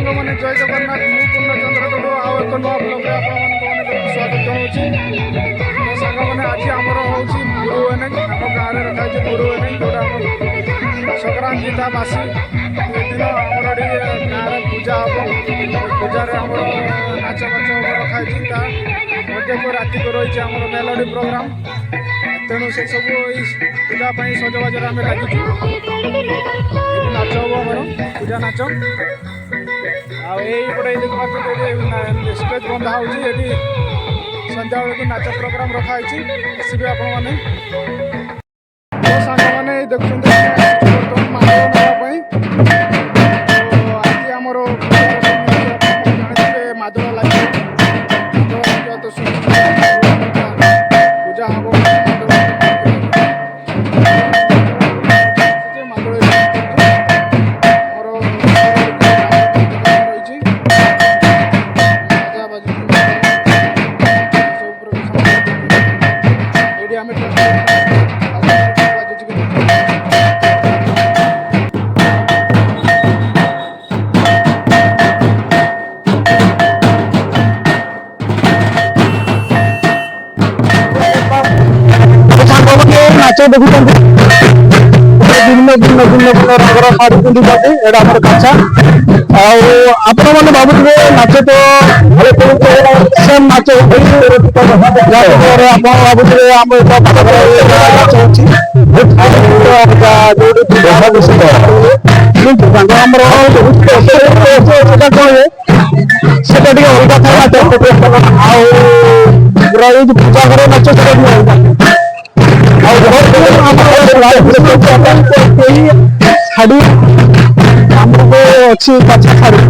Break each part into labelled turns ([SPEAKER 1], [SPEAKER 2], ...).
[SPEAKER 1] सांग मैंने जय जगन्नाथ मु पूर्णचंद्र टोडो आउ एक नुआ ब्लॉग अनेक स्वागत जनाऊँ। तो सांग मैंने आज आमर हूँ गुरु एनेक आम गाँव में रखा है गुरु एनेक जोटा संक्रांति था बासी दिन आमर गाँव में पूजा हम पूजार आम नाच नाच रखाई मध्य को राति को रही आम मेलोडी प्रोग्राम तेणु से सब पूजापाई सजबाजर आम लगी नाच हम आमर पूजा नाच आईपटे देखिए स्टेज बंधा हो सन्ध्या बेलू नाच प्रोग्राम रखाई आसबे आपण मैंने सांग मैंने देखते मादल नाप आज आमर जानते मादल लगे तो पूजा हम नाच देखुं भिन्न भिन्न भिन्न भिन्न रंगर शाढ़ी पिंधि एटा आम कचा आपण मैंने भावुए नाच तो सेम नाच भावुए आम नाच अलग पूजा घर नाच शाढ़ी आमको अच्छी कचा शाढ़ी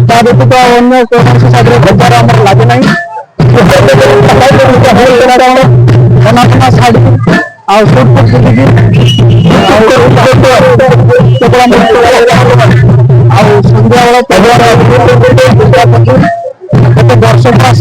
[SPEAKER 1] ता व्यतीत अन्य कौन शाढ़ी बजार आम लगे ना बना शाढ़ी आउटपुट सन्ध्या बेला दर्शक आस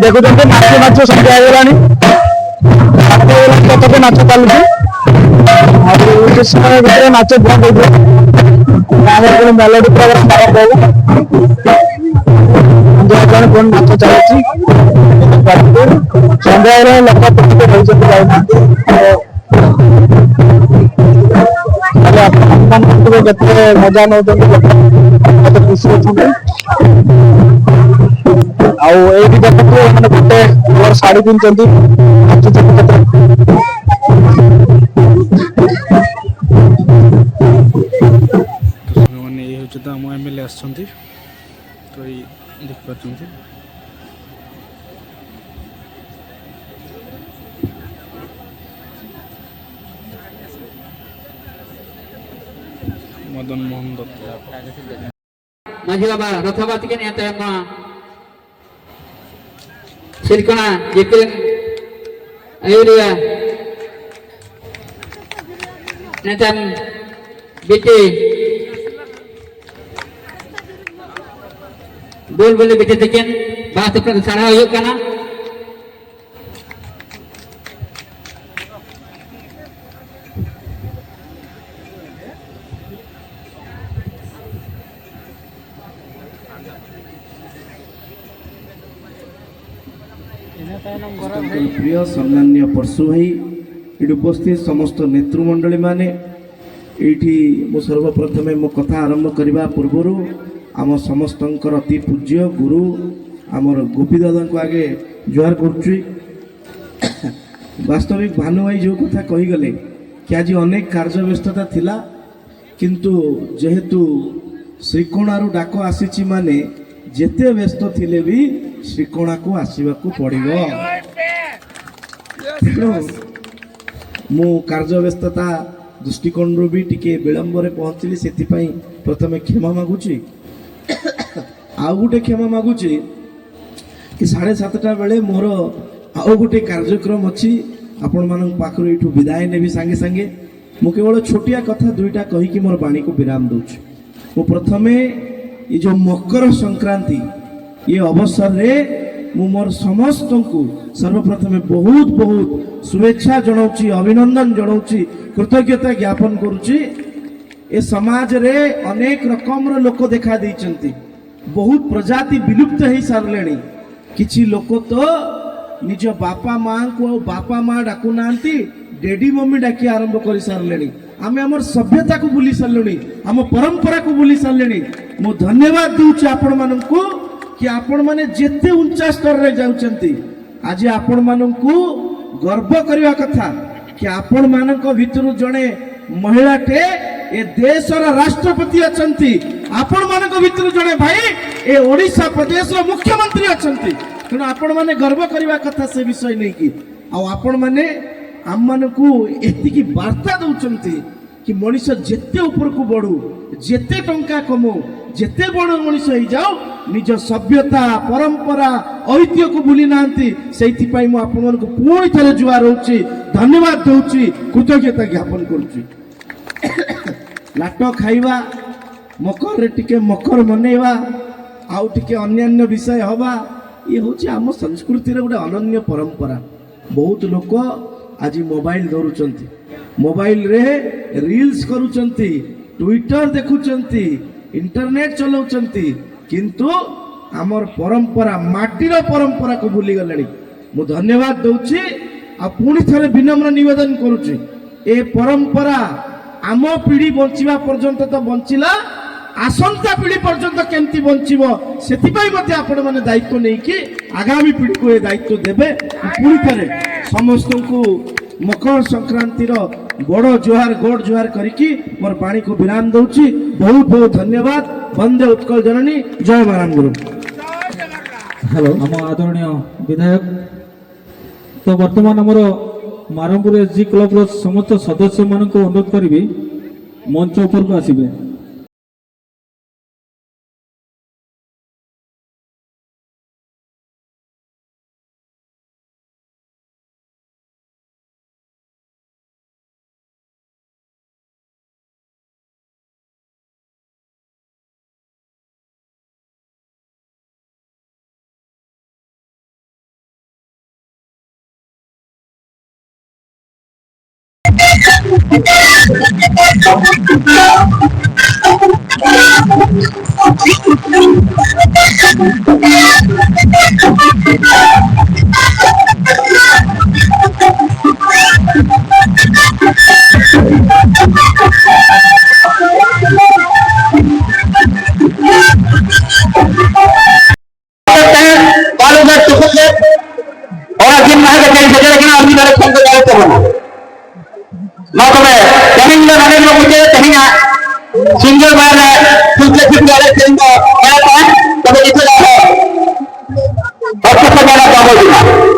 [SPEAKER 1] देखुं नाच नाच सन्ध्या तक नाच चलुची समय भितर नाच बंद हो मेलोडी प्रोग्राम आरंभ हो नाच चलुची सन्ध्या लोक केते मजा नौ खुशी अच्छा आईटी देखते गोटे कलर शाढ़ी पिंधि मैंने ये हूँ तो आम एमएलए आसछन्ति तो ये देख पार्टी मदन मोहन दत्त
[SPEAKER 2] माझी बाबा रथबाती के नेता सिरकणा जेपी अयोरिया नेता बेटे बोल बोले बेटे तकन बात अपना सारा हो करना
[SPEAKER 3] प्रिय सम्मान्य परशु भाई ये उपस्थित समस्त नेतृमंडली माने ये सर्वप्रथम मो कथा आरंभ करने पूर्वर आम समस्त अति पूज्य गुरु आमर गोपी दादा को आगे जुहार करुच्ची। वास्तविक भानु भाई जो कथा कहीगले कि आज अनेक कार्य व्यस्तता थिला किंतु जेहेतु श्रीकोणारू डाक आसी माने जेते व्यस्त थिले भी श्रीकोणा को आसवा को पड़ो मु कार्य व्यस्तता दृष्टिकोण भी टिके विलंब पहुँचली से प्रथम क्षमा मागुची आउ गोटे क्षमा मागुची कि 7:30 बेले मोर आउ गोटे कार्यक्रम अच्छी आपण मान पाखर यू विदाय नेबी सांगे सांगे ମୁଁ କେବଳ ଛୋଟିଆ କଥା ଦୁଇଟା କହିକି ମୋର ବାଣୀକୁ ବିରାମ ଦେଉଛି। ମୁଁ ପ୍ରଥମେ ଏ ଯେଉଁ ମକର ସଂକ୍ରାନ୍ତି ଏ ଅବସରରେ ମୁଁ ମୋର ସମସ୍ତଙ୍କୁ ସର୍ବପ୍ରଥମେ ବହୁତ ବହୁତ शुभेच्छा जनाऊँगी, अभिनंदन जनाऊँगी, कृतज्ञता ज्ञापन करुच्ची। ए समाज रे अनेक रकम लोक देखा देइचंती, बहुत प्रजाति विलुप्त हो सारे। किछि लोक तो निज बापा माँ को बापा माँ डाकू नांती, डेडी मम्मी डाकी आरंभ कर सारे। आम आम सभ्यता को भूली सारे, आम परंपरा को भूली सारे। मु धन्यवाद दूची आपण मानकु कि आपण माने जेते उच्चा स्तर रे जाउचंती, आज आपण मानकु गर्व करवा कथा कि आपण मानक भितर जड़े महिलाटे ए देशर राष्ट्रपति अछंती, आपण मानक भितर जड़े भाई ए ओडिशा प्रदेश मुख्यमंत्री अछंती। तेणु आपण माने गर्व करवा कथा से विषय नहीं कि आपण माने आम मानकु एतिकी वार्ता दउचंती कि मनीष जेते ऊपर को बढ़ू, जेते टंका कमो, जेते बड़ मनीष हो जाओ, निज सभ्यता परंपरा ऐतिह्य को भूली नांती। सेति पई मु आपन को पुणी थरे जुआर होउची, धन्यवाद दउची, कृतज्ञता ज्ञापन करूची। लाट खाइबा, मकर रे टिके मकर मनेवा, आउ टिके अन्यान्य विषय हवा, ये होची आम संस्कृति रे गोटे अनन्य परंपरा। बहुत लोक आज मोबाइल धरुचंती, मोबाइल रे रील्स करूचंती, ट्विटर देखुचंती, इंटरनेट चलाउचंती, किंतु आमर परंपरा माटीर परंपरा को भूली गले। मु धन्यवाद दउची आ पुणी थरे विनम्र निवेदन करूची, ए परंपरा आम पीढ़ी बंचिबा पर्यंत तो बंचिला, आसंता पीढ़ी पर्यंत केमती बंचिबो सेतिपई मध्ये आपण माने दायित्व नै कि आगामी पीढ़ी को ए दायित्व देबे। पुणी थरे समस्त को मकर संक्रांति बड़ जुहार गोड़ जुहार करिकी मोर पानी को विराम दउची। बहुत बहुत धन्यवाद। वंदे उत्कल जननी, जय महाराम गुरु।
[SPEAKER 4] हेलो आम आदरणीय विधायक, तो वर्तमान आमर मारंपुर एसजी क्लब समस्त सदस्य मान अनुरोध करी मंच ऊपर को आसबे।
[SPEAKER 5] सिंगल मैन है, दूसरे फिर वाले टीम को तब इसे और किससे कहना चाहोगे?